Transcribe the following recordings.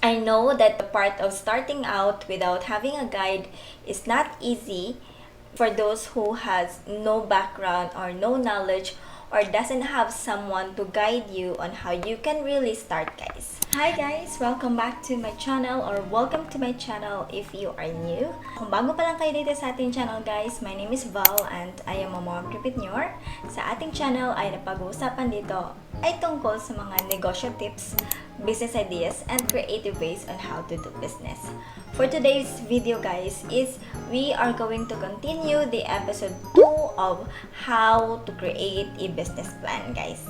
I know that the part of starting out without having a guide is not easy for those who has no background or no knowledge or doesn't have someone to guide you on how you can really start, guys. Hi guys! Welcome back to my channel or welcome to my channel if you are new. Kung bago pa lang kayo dito sa ating channel, guys, my name is Val and I am a mom entrepreneur. Sa ating channel ay napag-uusapan dito ay tungkol sa mga negosyo tips, business ideas, and creative ways on how to do business. For today's video, guys, is we are going to continue the episode 2 of how to create a business plan, guys.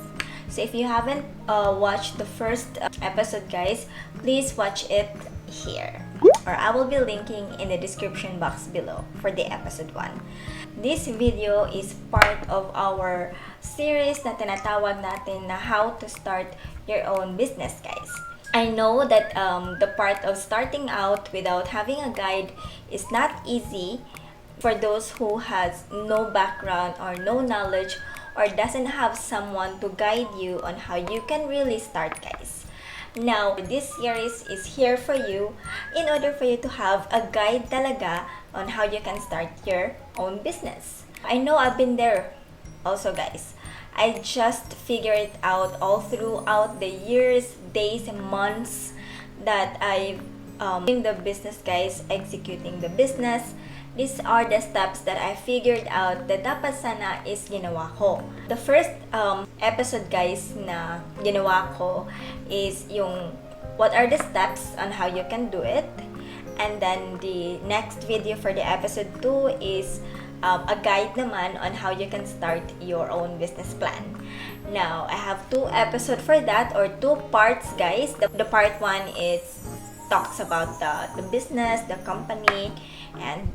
So if you haven't watched the first episode, guys, please watch it here. Or I will be linking in the description box below for the episode 1. This video is part of our series na tinatawag natin na how to start your own business, guys. I know that the part of starting out without having a guide is not easy for those who has no background or no knowledge or doesn't have someone to guide you on how you can really start, guys. Now, this series is here for you in order for you to have a guide talaga on how you can start your own business. I know I've been there also, guys. I just figured it out all throughout the years, days, and months that I've in the business, guys, executing the business. These are the steps that I figured out that dapat sana is ginawa ko. The first episode, guys, na ginawa ko is yung what are the steps on how you can do it. And then the next video for the episode 2 is a guide naman on how you can start your own business plan. Now, I have 2 episodes for that, or 2 parts, guys. The part 1 is talks about the business, the company, and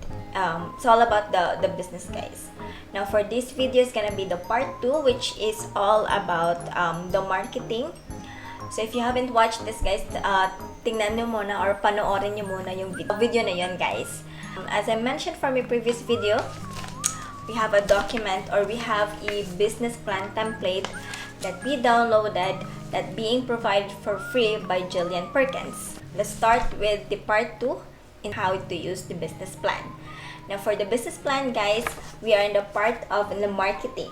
it's all about the business, guys. Now, for this video is gonna be the part 2, which is all about the marketing. So, if you haven't watched this, guys, tingnan nyo muna or panoorin nyo muna yung video na yun, guys. As I mentioned from my previous video, we have a document or we have a business plan template that we downloaded that being provided for free by Jillian Perkins. Let's start with the part 2 in how to use the business plan. Now, for the business plan, guys, we are in the part of the marketing.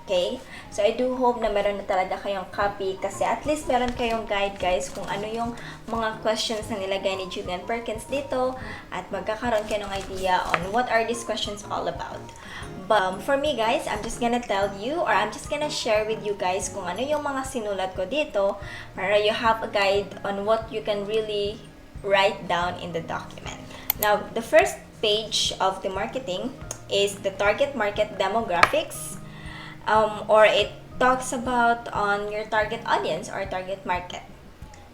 Okay? So, I do hope na meron na talaga kayong copy kasi at least meron kayong guide, guys, kung ano yung mga questions na nilagay ni Jillian Perkins dito at magkakaroon kayo ng idea on what are these questions all about. But for me, guys, I'm just gonna tell you or I'm just gonna share with you guys kung ano yung mga sinulat ko dito para you have a guide on what you can really write down in the document. Now, the first page of the marketing is the target market demographics, or it talks about on your target audience or target market.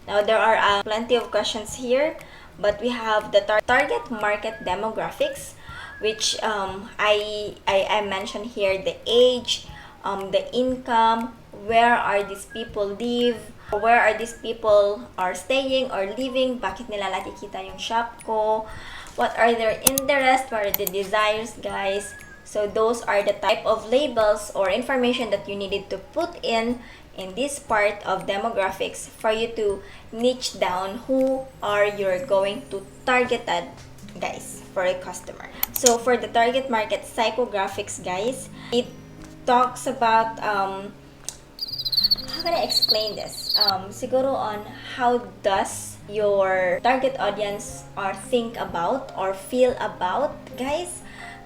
Now, there are plenty of questions here, but we have the target market demographics, which I mentioned here the age, the income, where are these people live, where are these people are staying or living, bakit nila nakikita yung shop ko, what are their interests, what are the desires, guys. So those are the type of labels or information that you needed to put in this part of demographics for you to niche down who are you're going to target at, guys, for a customer. So for the target market psychographics, guys, it talks about how can I explain this? Siguro on how does your target audience or think about or feel about, guys.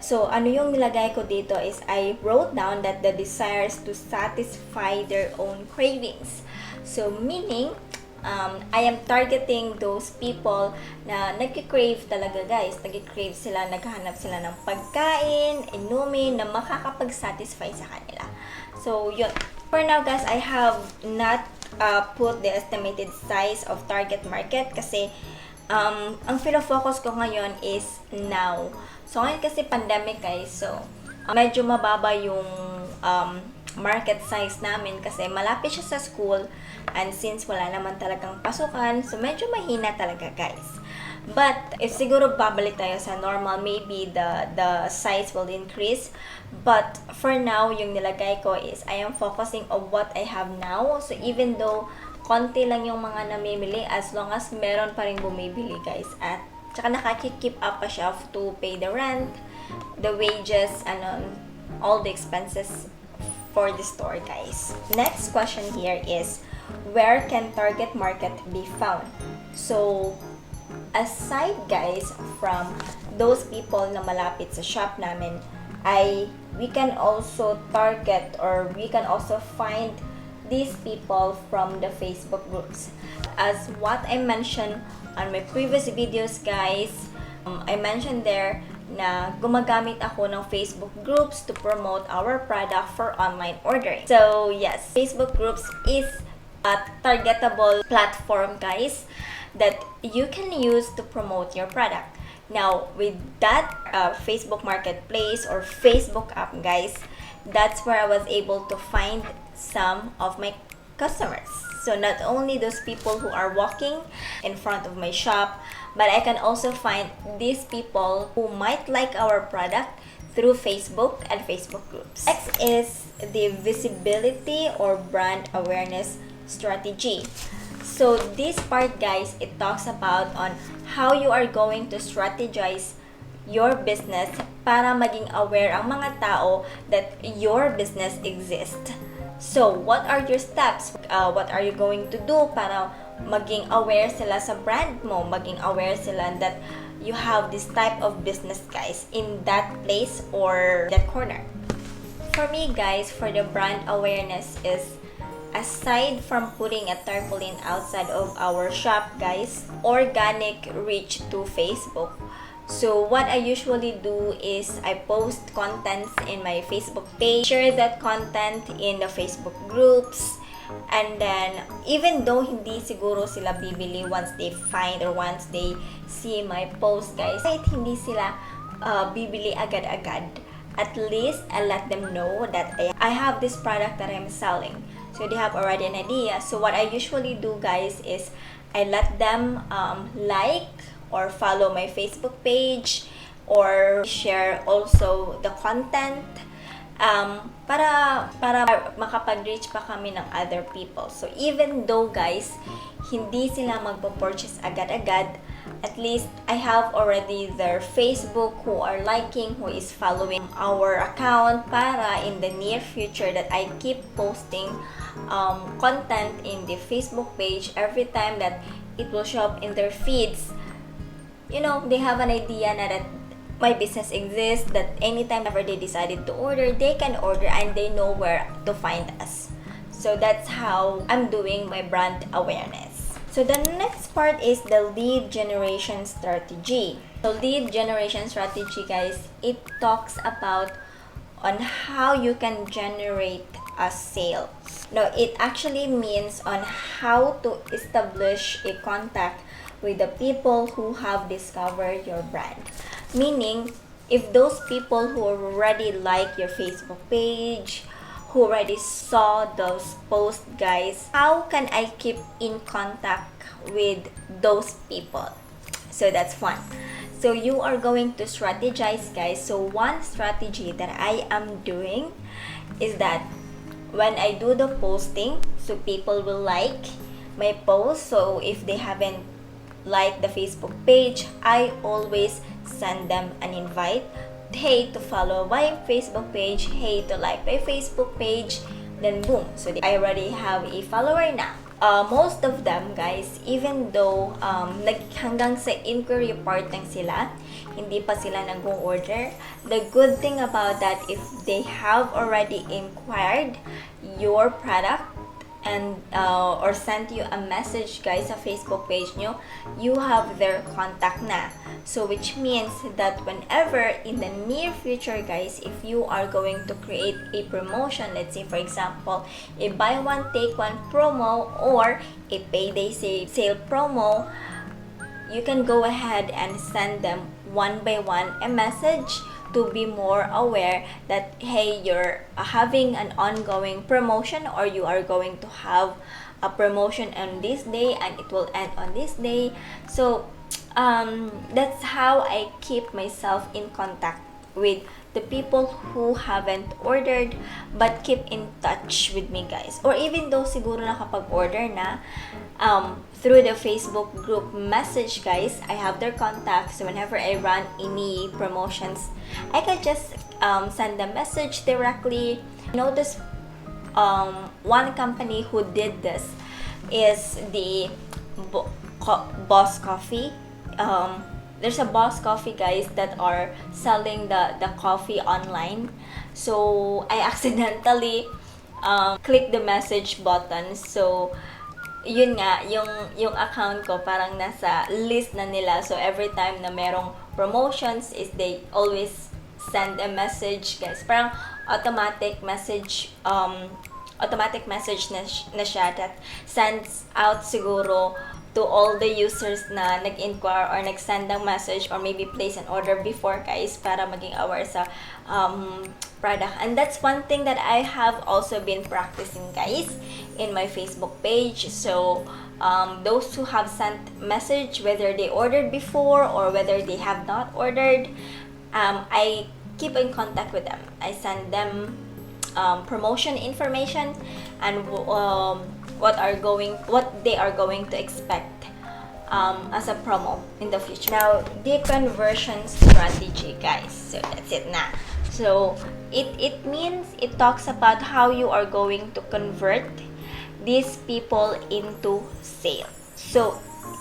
So, ano yung nilagay ko dito is I wrote down that the desires to satisfy their own cravings. So, meaning, I am targeting those people na nagki-crave talaga, guys. Nagki-crave sila, naghahanap sila ng pagkain, inumin, na makakapag-satisfy sa kanila. So, yun. For now, guys, I have not put the estimated size of target market kasi ang focus ko ngayon is now. So, ngayon kasi pandemic, guys. So, medyo mababa yung market size namin kasi malapit siya sa school and since wala naman talagang pasukan, so medyo mahina talaga, guys. But, if siguro babalik tayo sa normal, maybe the size will increase. But, for now, yung nilagay ko is I am focusing on what I have now. So, even though konti lang yung mga namimili as long as meron pa rin bumibili, guys. At tsaka nakakikeep up pa siya to pay the rent, the wages, and all the expenses for the store, guys. Next question here is, where can target market be found? So, aside, guys, from those people na malapit sa shop namin, we can also target, or we can also find these people from the Facebook groups. As what I mentioned on my previous videos, guys, I mentioned there na gumagamit ako ng Facebook groups to promote our product for online ordering. So yes, Facebook groups is a targetable platform, guys, that you can use to promote your product. Now, with that Facebook Marketplace or Facebook app, guys, that's where I was able to find some of my customers. So not only those people who are walking in front of my shop, but I can also find these people who might like our product through Facebook and Facebook groups. Next is the visibility or brand awareness strategy. So this part, guys, it talks about on how you are going to strategize your business para maging aware ang mga tao that your business exists. So, what are your steps? What are you going to do para maging aware sila sa brand mo, maging aware sila that you have this type of business, guys, in that place or that corner? For me, guys, for the brand awareness is, aside from putting a tarpaulin outside of our shop, guys, organic reach to Facebook. So what I usually do is I post contents in my Facebook page, share that content in the Facebook groups, and then even though hindi siguro sila bibili once they find or once they see my post, guys, kahit hindi sila bibili agad-agad, at least I let them know that I have this product that I'm selling. So they have already an idea. So what I usually do, guys, is I let them like or follow my Facebook page or share also the content para makapag-reach pa kami ng other people. So even though, guys, hindi sila magpo-purchase agad-agad, at least I have already their Facebook who are liking, who is following our account, para in the near future that I keep posting content in the Facebook page every time that it will show up in their feeds. You know, they have an idea na that my business exists, that anytime ever they decided to order, they can order and they know where to find us. So that's how I'm doing my brand awareness. So the next part is the lead generation strategy. So lead generation strategy, guys, it talks about on how you can generate a sale. No, it actually means on how to establish a contact with the people who have discovered your brand. Meaning, if those people who already like your Facebook page, who already saw those posts, guys, how can I keep in contact with those people? So that's one. So you are going to strategize, guys. So one strategy that I am doing is that when I do the posting, so people will like my post. So if they haven't liked the Facebook page, I always send them an invite. Hey, to follow my Facebook page. Hey, to like my Facebook page. Then boom. So I already have a follower now. Most of them, guys, even though hanggang sa inquiry part lang sila, hindi pa sila nag-order, the good thing about that, if they have already inquired your product and or sent you a message, guys, sa Facebook page nyo, you have their contact na. So which means that whenever in the near future, guys, if you are going to create a promotion, let's say for example, a buy one take one promo or a payday sale promo, you can go ahead and send them one by one a message to be more aware that, hey, you're having an ongoing promotion, or you are going to have a promotion on this day and it will end on this day. So that's how I keep myself in contact with the people who haven't ordered but keep in touch with me, guys. Or even though siguro nakapag-order na, through the Facebook group message, guys, I have their contacts. So whenever I run any promotions, I can just send a message directly. I know this one company who did this is the Boss Coffee. There's a Boss Coffee, guys, that are selling the coffee online. So I accidentally clicked the message button. So yun nga, yung account ko parang nasa list na nila. So every time na merong promotions is they always send a message, guys. Parang automatic message na siya that sends out siguro to all the users na nag-inquire or nag-send ng message or maybe place an order before, guys, para maging aware sa product. And that's one thing that I have also been practicing, guys, in my Facebook page. So those who have sent message, whether they ordered before or whether they have not ordered, I keep in contact with them. I send them promotion information and what they are going to expect as a promo in the future. Now, the conversion strategy, guys. So that's it na. So it means it talks about how you are going to convert these people into sale. So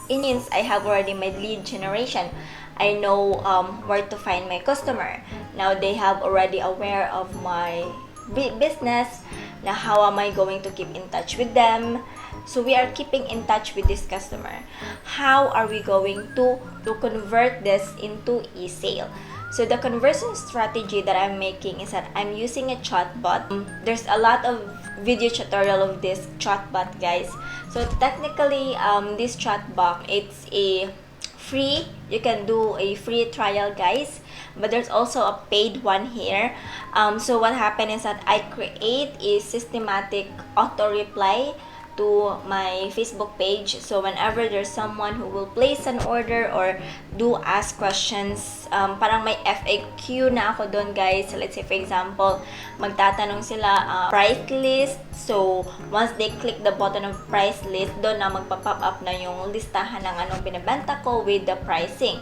it means I have already my lead generation. I know where to find my customer. Now they have already aware of my business. Now how am I going to keep in touch with them? So we are keeping in touch with this customer. How are we going to convert this into a sale? So the conversion strategy that I'm making is that I'm using a chatbot. There's a lot of video tutorial of this chatbot, guys. So technically, this chatbot, it's a free. You can do a free trial, guys. But there's also a paid one here. So what happened is that I create a systematic auto reply to my Facebook page. So whenever there's someone who will place an order or do ask questions, parang may FAQ na ako doon, guys. So let's say for example, magtatanong sila price list. So once they click the button of price list, doon na magpa-pop up na yung listahan ng anong binibenta ko with the pricing.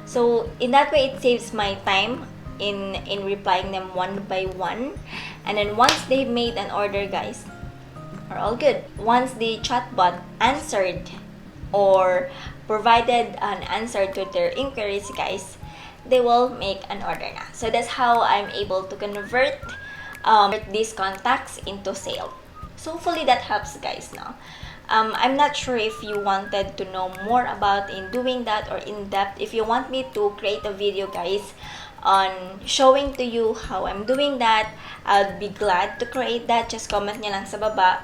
So in that way, it saves my time in replying them one by one. And then once they've made an order, guys, are all good. Once the chatbot answered or provided an answer to their inquiries, guys, they will make an order na. So that's how I'm able to convert these contacts into sale. So hopefully that helps, guys, now. I'm not sure if you wanted to know more about in doing that or in depth. If you want me to create a video, guys, on showing to you how I'm doing that, I'd be glad to create that. Just comment nyo lang sa baba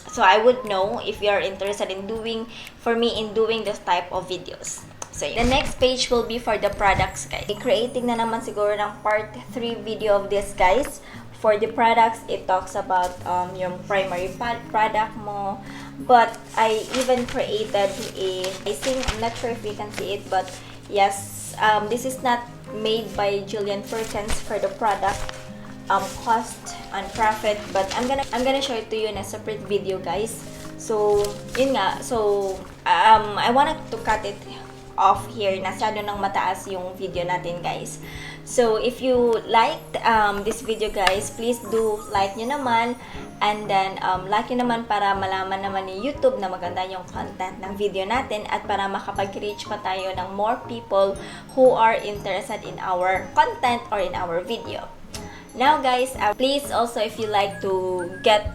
so I would know if you're interested in doing this type of videos. So the next page will be for the products, guys. Creating na naman siguro ng part 3 video of this, guys. For the products, it talks about yung primary product mo. But I even created a pricing. I'm not sure if you can see it, but yes, this is not made by Julian Perkins for the product cost and profit, but I'm gonna show it to you in a separate video, guys. So yun nga, so I wanted to cut it off here. Nasyado nang mataas yung video natin, guys. So if you liked this video, guys, please do like nyo naman. And then, like nyo naman para malaman naman ni YouTube na maganda yung content ng video natin at para makapag-reach pa tayo ng more people who are interested in our content or in our video. Now, guys, please also, if you like to get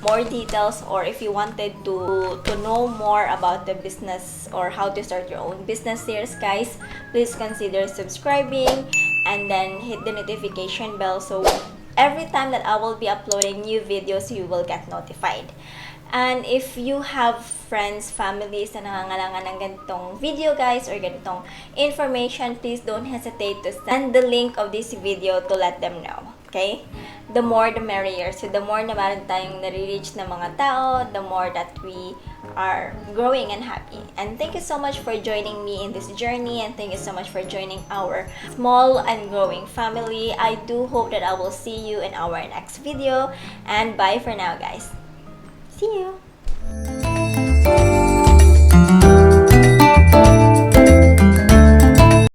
more details or if you wanted to know more about the business or how to start your own business series, guys, please consider subscribing and then hit the notification bell so every time that I will be uploading new videos, you will get notified. And if you have friends, families na nangangailangan ng ganitong video guys or ganitong information, please don't hesitate to send the link of this video to let them know. Okay? The more the merrier. So the more na meron tayong nare-reach na mga tao, the more that we are growing and happy. And thank you so much for joining me in this journey, and thank you so much for joining our small and growing family. I do hope that I will see you in our next video, and bye for now guys. See you!